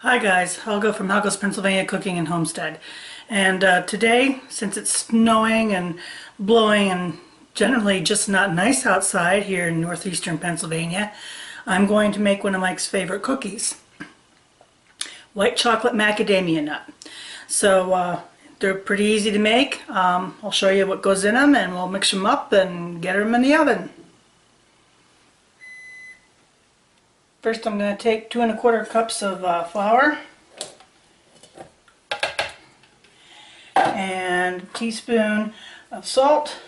Hi guys, Helga from Helga's Pennsylvania Cooking and Homestead. And today, since it's snowing and blowing and generally just not nice outside here in northeastern Pennsylvania, I'm going to make one of Mike's favorite cookies. White chocolate macadamia nut. So they're pretty easy to make. I'll show you what goes in them and we'll mix them up and get them in the oven. First I'm going to take 2 1/4 cups of flour and a teaspoon of salt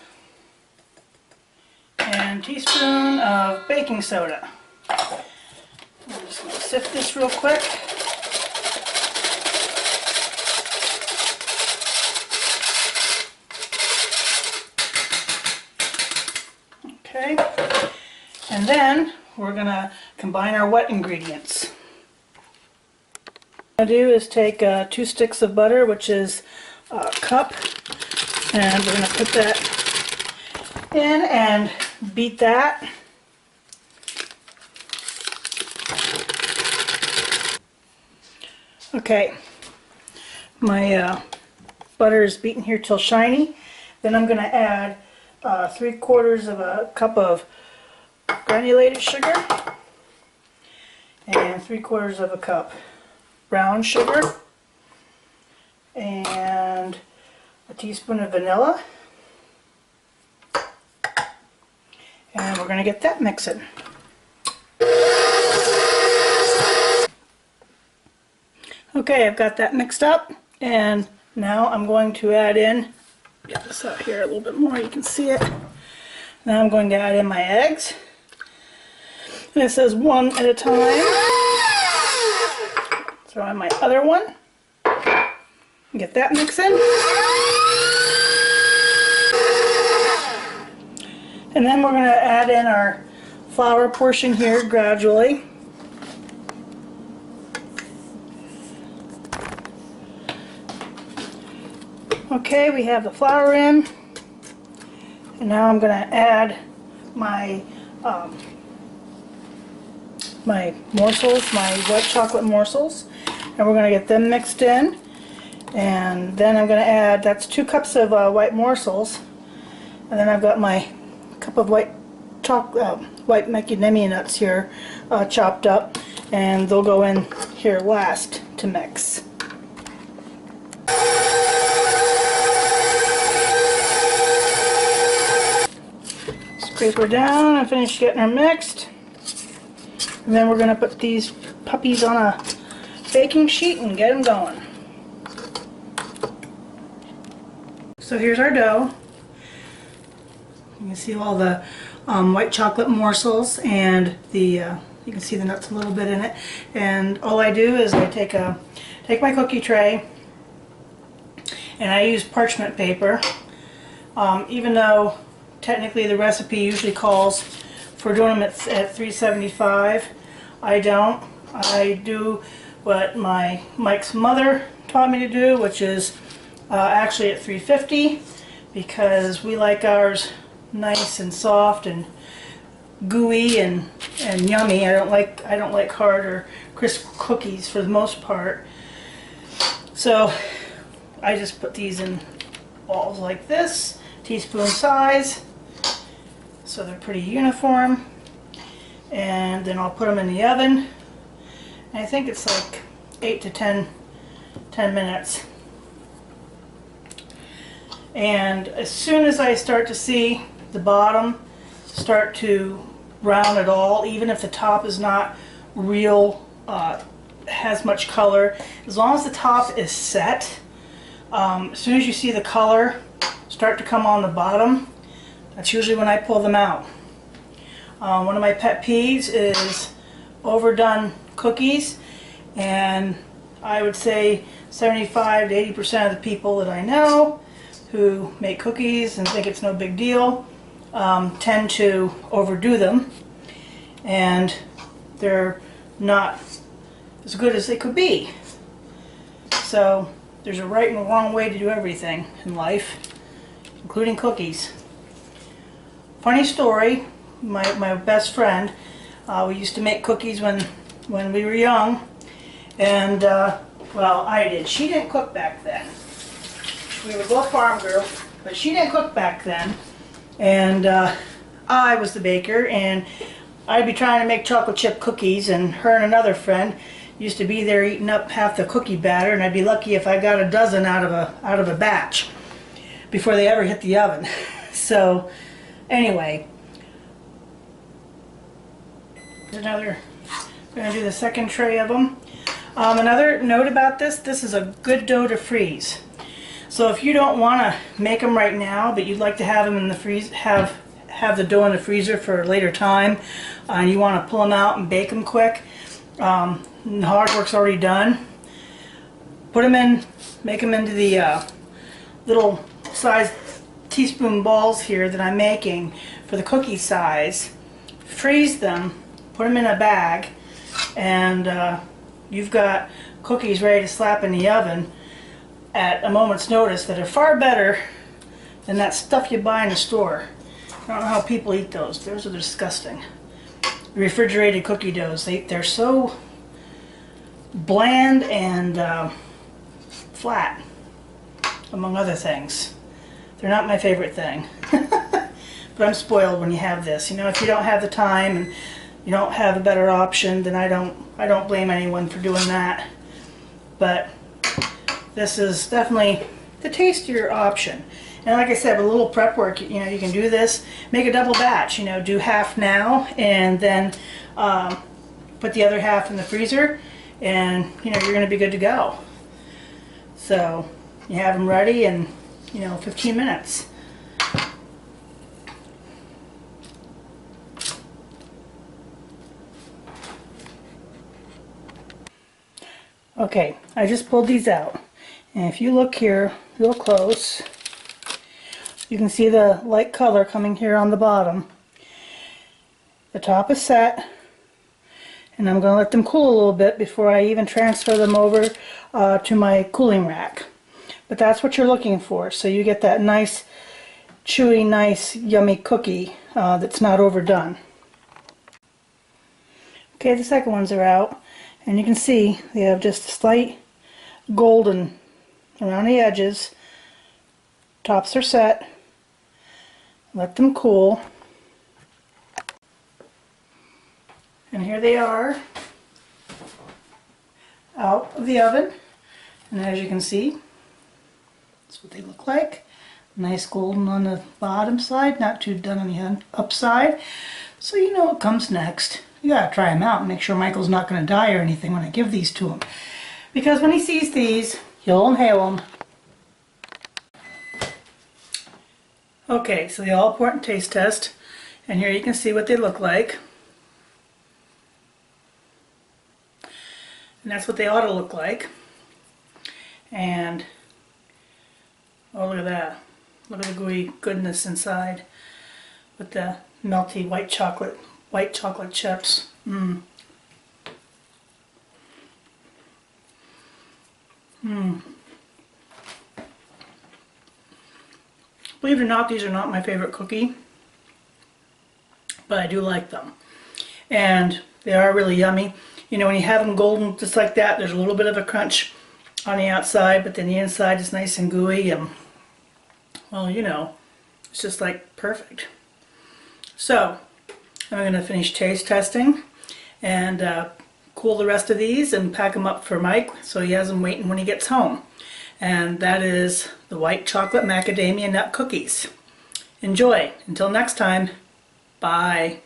and a teaspoon of baking soda. I'm just going to sift this real quick. Okay, and then we're going to combine our wet ingredients. What I'm going to do is take 2 sticks of butter, which is a cup, and we're going to put that in and beat that. Okay, my butter is beaten here till shiny. Then I'm going to add 3/4 of a cup of granulated sugar and 3/4 of a cup brown sugar and a teaspoon of vanilla, and we're going to get that mixing. Okay, I've got that mixed up, and now I'm going to add in, get this out here a little bit more, you can see it. Now I'm going to add in my eggs. And it says 1 at a time. Throw in my other one. Get that mix in. And then we're going to add in our flour portion here gradually. Okay, we have the flour in. And now I'm going to add my my morsels, my white chocolate morsels, and we're going to get them mixed in. And then I'm going to add, that's 2 cups of white morsels, and then I've got my cup of white macadamia nuts here chopped up, and they'll go in here last to mix. Scrape her down and finish getting her mixed. And then we're going to put these puppies on a baking sheet and get them going. So here's our dough. You can see all the white chocolate morsels and the you can see the nuts a little bit in it. And all I do is I take my cookie tray and I use parchment paper. Even though technically the recipe usually calls for doing them at 375, I don't. I do what Mike's mother taught me to do, which is actually at 350, because we like ours nice and soft and gooey and yummy. I don't like hard or crisp cookies for the most part. So I just put these in balls like this, teaspoon size, so they're pretty uniform. And then I'll put them in the oven. And I think it's like 8 to 10 minutes. And as soon as I start to see the bottom start to brown at all, even if the top is not real, has much color, as long as the top is set, as soon as you see the color start to come on the bottom, that's usually when I pull them out. One of my pet peeves is overdone cookies, and I would say 75 to 80% of the people that I know who make cookies and think it's no big deal tend to overdo them, and they're not as good as they could be. So there's a right and a wrong way to do everything in life, including cookies. Funny story, my best friend, we used to make cookies when we were young, And, well, I did. She didn't cook back then. We were both farm girls, but she didn't cook back then. And I was the baker, and I'd be trying to make chocolate chip cookies, and her and another friend used to be there eating up half the cookie batter, and I'd be lucky if I got a dozen out of a batch before they ever hit the oven. So anyway, we're gonna do the second tray of them. Another note about this is a good dough to freeze. So if you don't want to make them right now, but you'd like to have them in the have the dough in the freezer for a later time, and you want to pull them out and bake them quick, and the hard work's already done, put them in, make them into the little size teaspoon balls here that I'm making for the cookie size, freeze them, put them in a bag, and you've got cookies ready to slap in the oven at a moment's notice that are far better than that stuff you buy in the store. I don't know how people eat those. Those are disgusting. Refrigerated cookie doughs. They're so bland and flat, among other things. They're not my favorite thing. But I'm spoiled when you have this. You know, if you don't have the time and you don't have a better option, then I don't blame anyone for doing that. But this is definitely the tastier option. And like I said, with a little prep work, you know, you can do this, make a double batch, you know, do half now and then put the other half in the freezer, and you know, you're going to be good to go. So you have them ready in, you know, 15 minutes. Okay, I just pulled these out, and if you look here real close, you can see the light color coming here on the bottom. The top is set, and I'm going to let them cool a little bit before I even transfer them over to my cooling rack. But that's what you're looking for, so you get that nice, chewy, nice, yummy cookie that's not overdone. Okay, the second ones are out, and you can see they have just a slight golden around the edges. Tops are set. Let them cool. And here they are out of the oven. And as you can see, that's what they look like. Nice golden on the bottom side, not too done on the upside. So you know what comes next. You gotta try them out and make sure Michael's not gonna die or anything when I give these to him. Because when he sees these, he'll inhale them. Okay, so the all-important taste test, and here you can see what they look like. And that's what they ought to look like. And, oh, look at that. Look at the gooey goodness inside with the melty white chocolate chips. Mmm. Mmm. Believe it or not, these are not my favorite cookie, but I do like them. And they are really yummy. You know, when you have them golden just like that, there's a little bit of a crunch on the outside, but then the inside is nice and gooey, and, well, you know, it's just like perfect. So, I'm going to finish taste testing and cool the rest of these and pack them up for Mike so he has them waiting when he gets home. And that is the white chocolate macadamia nut cookies. Enjoy. Until next time, bye.